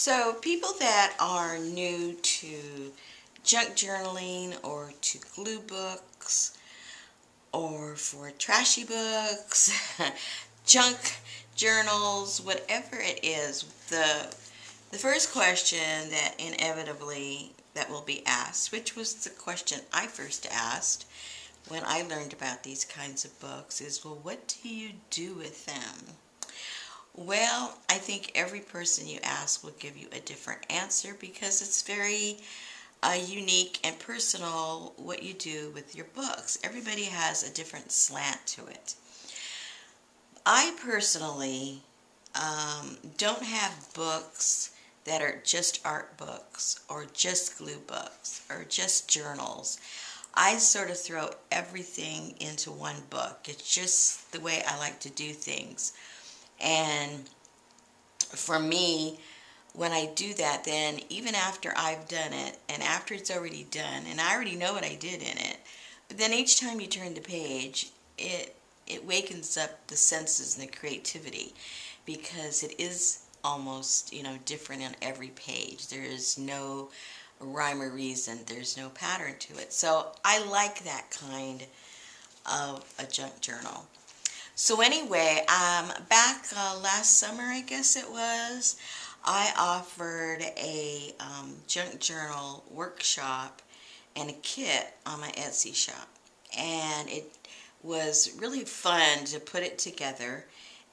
So people that are new to junk journaling or to glue books or for trashy books, junk journals, whatever it is, the first question that inevitably that will be asked, which was the question I first asked when I learned about these kinds of books, is, well, what do you do with them? Well, I think every person you ask will give you a different answer because it's very unique and personal what you do with your books. Everybody has a different slant to it. I personally don't have books that are just art books or just glue books or just journals. I sort of throw everything into one book. It's just the way I like to do things. And for me, when I do that, then even after I've done it and after it's already done and I already know what I did in it, but then each time you turn the page, it wakens up the senses and the creativity because it is almost, different on every page. There is no rhyme or reason. There's no pattern to it. So I like that kind of a junk journal. So anyway, back last summer, I guess it was, I offered a junk journal workshop and a kit on my Etsy shop. And it was really fun to put it together.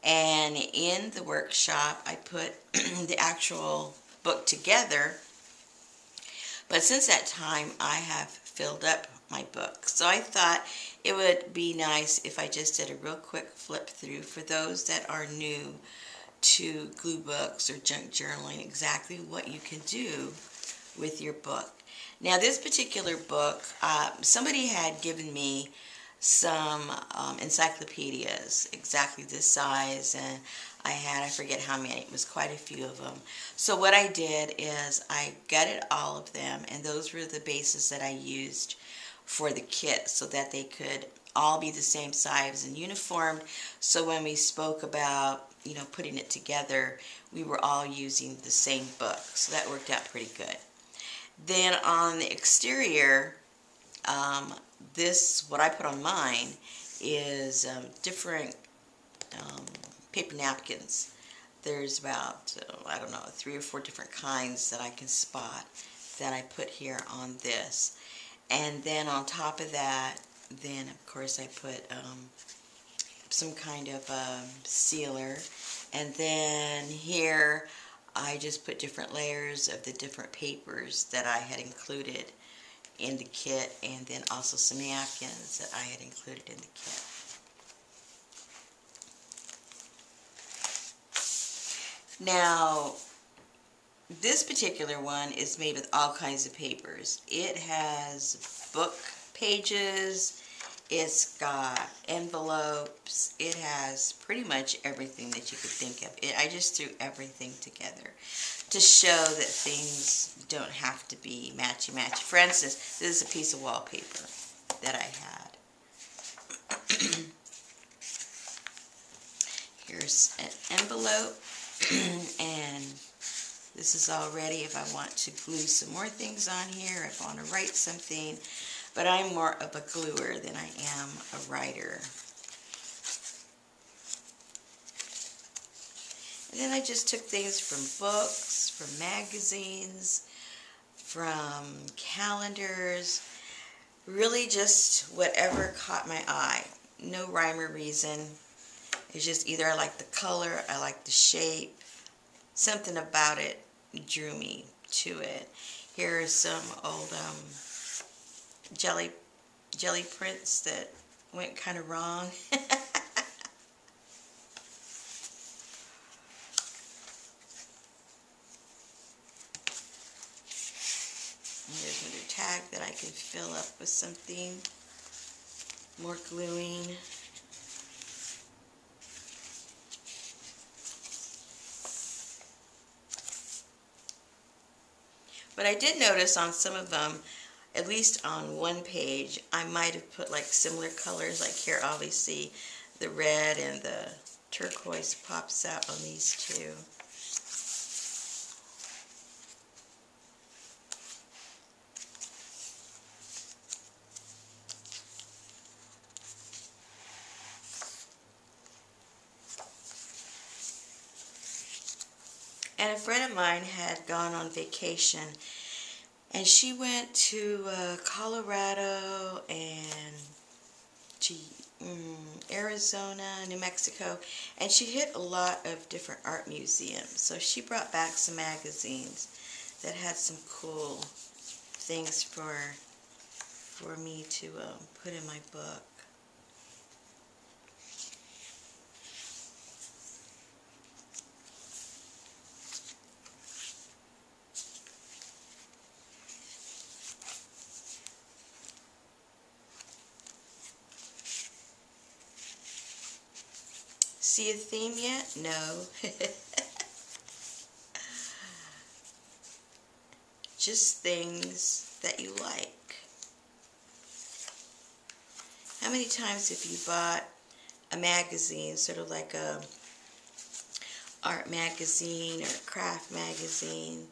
And in the workshop, I put the actual book together. But since that time, I have filled up my book. So I thought it would be nice if I just did a real quick flip through for those that are new to glue books or junk journaling, exactly what you can do with your book. Now this particular book, somebody had given me some encyclopedias exactly this size, and I forget how many, it was quite a few of them. So what I did is I gutted all of them, and those were the bases that I used for the kit so that they could all be the same size and uniformed. So when we spoke about, putting it together, we were all using the same book. So that worked out pretty good. Then on the exterior, what I put on mine is different paper napkins. There's about, I don't know, 3 or 4 different kinds that I can spot that I put here on this. And then on top of that, then of course I put some kind of sealer. And then here I just put different layers of the different papers that I had included in the kit, and then also some napkins that I had included in the kit. Now, this particular one is made with all kinds of papers. It has book pages, it's got envelopes, it has pretty much everything that you could think of. I just threw everything together to show that things don't have to be matchy-matchy. For instance, this is a piece of wallpaper that I had. Here's an envelope, and this is all ready if I want to glue some more things on here, if I want to write something. But I'm more of a gluer than I am a writer. And then I just took things from books, from magazines, from calendars, really just whatever caught my eye. No rhyme or reason. It's just either I like the color, I like the shape, something about it drew me to it. Here are some old jelly prints that went kind of wrong. There's another tag that I can fill up with something more gluing. But I did notice on some of them, at least on one page, I might have put like similar colors. Like here, obviously, the red and the turquoise pops out on these two. And a friend of mine had gone on vacation, and she went to Colorado and Arizona, New Mexico, and she hit a lot of different art museums. So she brought back some magazines that had some cool things for me to put in my book. See a theme yet? No. Just things that you like. How many times have you bought a magazine, sort of like a art magazine or a craft magazine,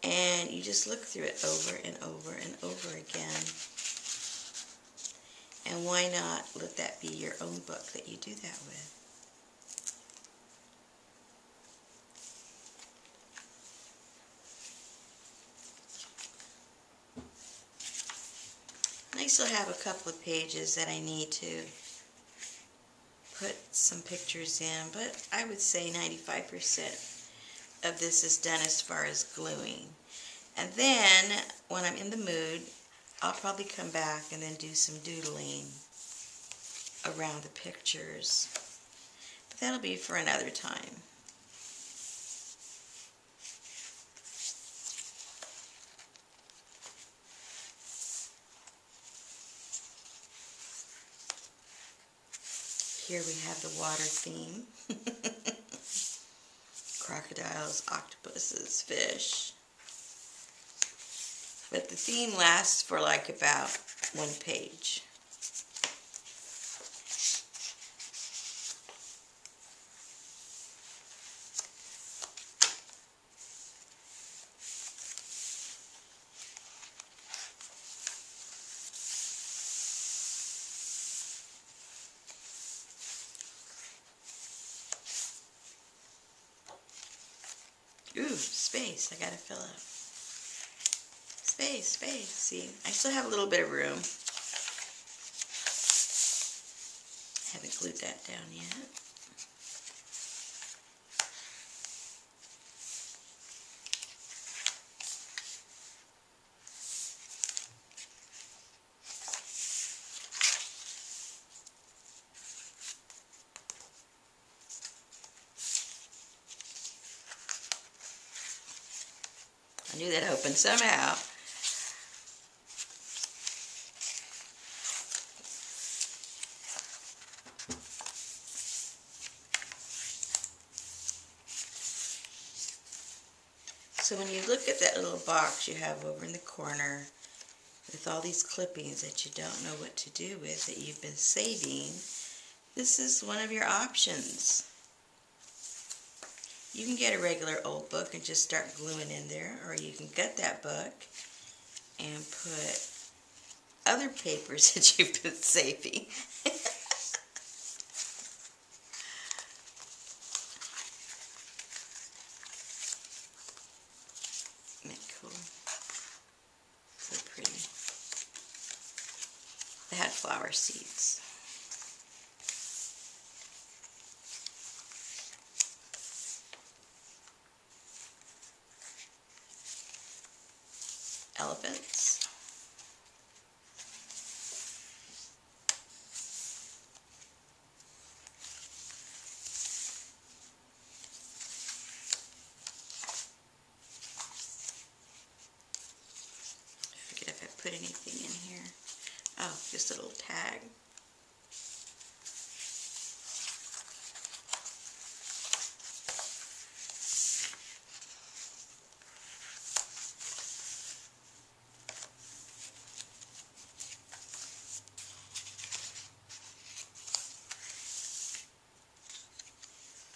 and you just look through it over and over and over again? And why not let that be your own book that you do that with? I still have a couple of pages that I need to put some pictures in, but I would say 95% of this is done as far as gluing. And then, when I'm in the mood, I'll probably come back and then do some doodling around the pictures. But that'll be for another time. Here we have the water theme. Crocodiles, octopuses, fish. But the theme lasts for like about one page. Ooh, space. I gotta fill up. Space, space. See, I still have a little bit of room. Haven't glued that down yet. I knew that opened somehow. So when you look at that little box you have over in the corner with all these clippings that you don't know what to do with, that you've been saving, this is one of your options. You can get a regular old book and just start gluing in there, or you can gut that book and put other papers that you've been saving. Isn't that cool? So pretty. They had flower seeds. Elephants. I forget if I put anything in here. Oh, just a little tag.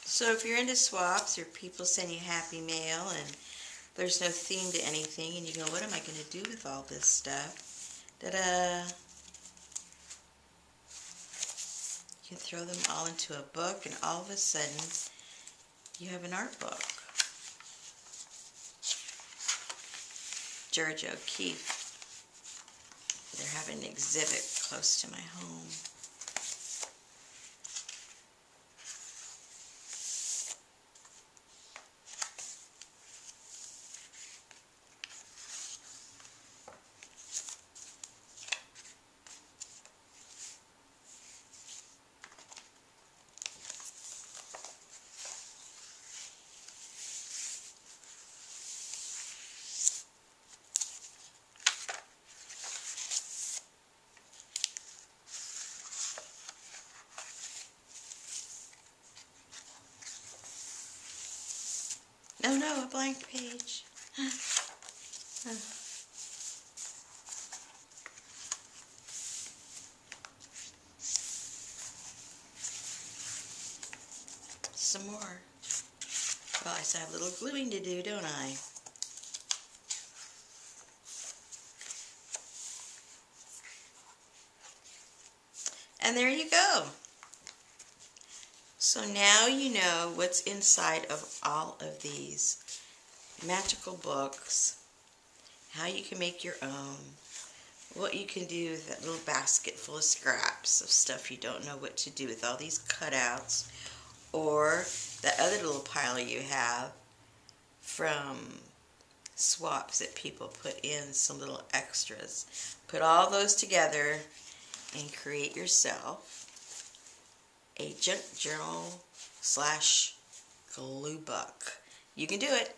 So if you're into swaps or people send you happy mail and there's no theme to anything and you go, what am I going to do with all this stuff? Ta-da! You can throw them all into a book and all of a sudden you have an art book. Georgia O'Keeffe. They're having an exhibit close to my home. No, a blank page. Some more. Well, I still have a little gluing to do, don't I? And there you go. So now you know what's inside of all of these magical books, how you can make your own, what you can do with that little basket full of scraps of stuff you don't know what to do with all these cutouts, or that other little pile you have from swaps that people put in some little extras. Put all those together and create yourself a junk journal / glue book. You can do it.